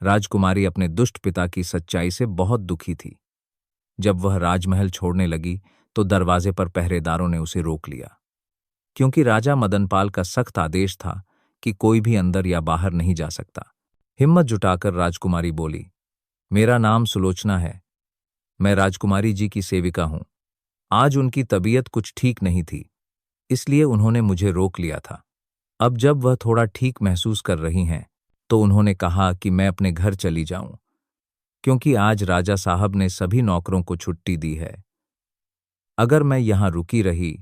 राजकुमारी अपने दुष्ट पिता की सच्चाई से बहुत दुखी थी। जब वह राजमहल छोड़ने लगी तो दरवाजे पर पहरेदारों ने उसे रोक लिया, क्योंकि राजा मदनपाल का सख्त आदेश था कि कोई भी अंदर या बाहर नहीं जा सकता। हिम्मत जुटाकर राजकुमारी बोली, मेरा नाम सुलोचना है, मैं राजकुमारी जी की सेविका हूं। आज उनकी तबीयत कुछ ठीक नहीं थी, इसलिए उन्होंने मुझे रोक लिया था। अब जब वह थोड़ा ठीक महसूस कर रही हैं, तो उन्होंने कहा कि मैं अपने घर चली जाऊं, क्योंकि आज राजा साहब ने सभी नौकरों को छुट्टी दी है। अगर मैं यहां रुकी रही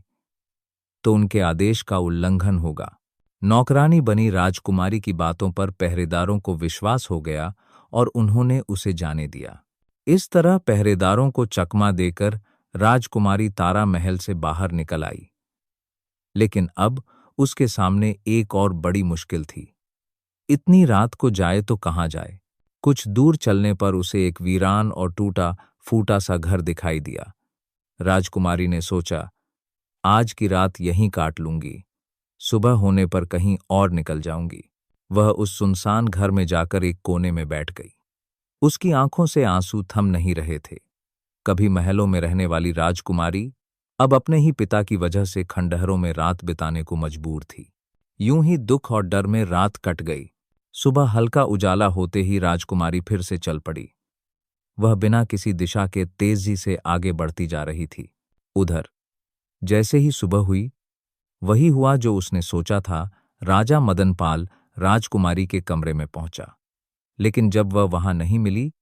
तो उनके आदेश का उल्लंघन होगा। नौकरानी बनी राजकुमारी की बातों पर पहरेदारों को विश्वास हो गया और उन्होंने उसे जाने दिया। इस तरह पहरेदारों को चकमा देकर राजकुमारी तारा महल से बाहर निकल आई। लेकिन अब उसके सामने एक और बड़ी मुश्किल थी। इतनी रात को जाए तो कहाँ जाए? कुछ दूर चलने पर उसे एक वीरान और टूटा फूटा सा घर दिखाई दिया। राजकुमारी ने सोचा, आज की रात यहीं काट लूंगी, सुबह होने पर कहीं और निकल जाऊंगी। वह उस सुनसान घर में जाकर एक कोने में बैठ गई। उसकी आंखों से आंसू थम नहीं रहे थे। कभी महलों में रहने वाली राजकुमारी अब अपने ही पिता की वजह से खंडहरों में रात बिताने को मजबूर थी। यूं ही दुख और डर में रात कट गई। सुबह हल्का उजाला होते ही राजकुमारी फिर से चल पड़ी। वह बिना किसी दिशा के तेजी से आगे बढ़ती जा रही थी। उधर जैसे ही सुबह हुई, वही हुआ जो उसने सोचा था। राजा मदनपाल राजकुमारी के कमरे में पहुंचा, लेकिन जब वह वहां नहीं मिली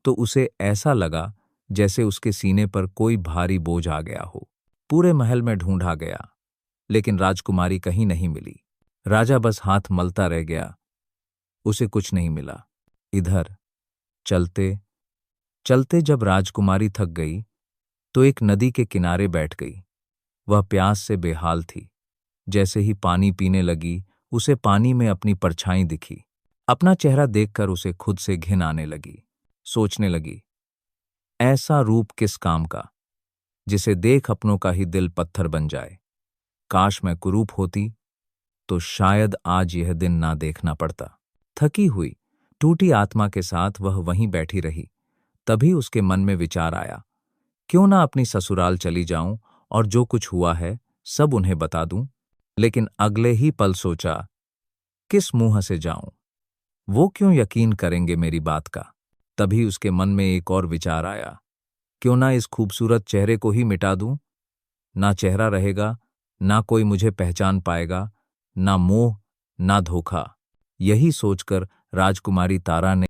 तो उसे ऐसा लगा जैसे उसके सीने पर कोई भारी बोझ आ गया हो। पूरे महल में ढूंढा गया, लेकिन राजकुमारी कहीं नहीं मिली। राजा बस हाथ मलता रह गया, उसे कुछ नहीं मिला। इधर चलते चलते जब राजकुमारी थक गई तो एक नदी के किनारे बैठ गई। वह प्यास से बेहाल थी। जैसे ही पानी पीने लगी, उसे पानी में अपनी परछाई दिखी। अपना चेहरा देखकर उसे खुद से घिन आने लगी। सोचने लगी, ऐसा रूप किस काम का, जिसे देख अपनों का ही दिल पत्थर बन जाए। काश मैं कुरूप होती तो शायद आज यह दिन ना देखना पड़ता। थकी हुई, टूटी आत्मा के साथ वह वहीं बैठी रही। तभी उसके मन में विचार आया, क्यों ना अपनी ससुराल चली जाऊं और जो कुछ हुआ है सब उन्हें बता दूं। लेकिन अगले ही पल सोचा, किस मुंह से जाऊं? वो क्यों यकीन करेंगे मेरी बात का? तभी उसके मन में एक और विचार आया, क्यों ना इस खूबसूरत चेहरे को ही मिटा दूं? ना चेहरा रहेगा, ना कोई मुझे पहचान पाएगा, ना मोह, ना धोखा। यही सोचकर राजकुमारी तारा ने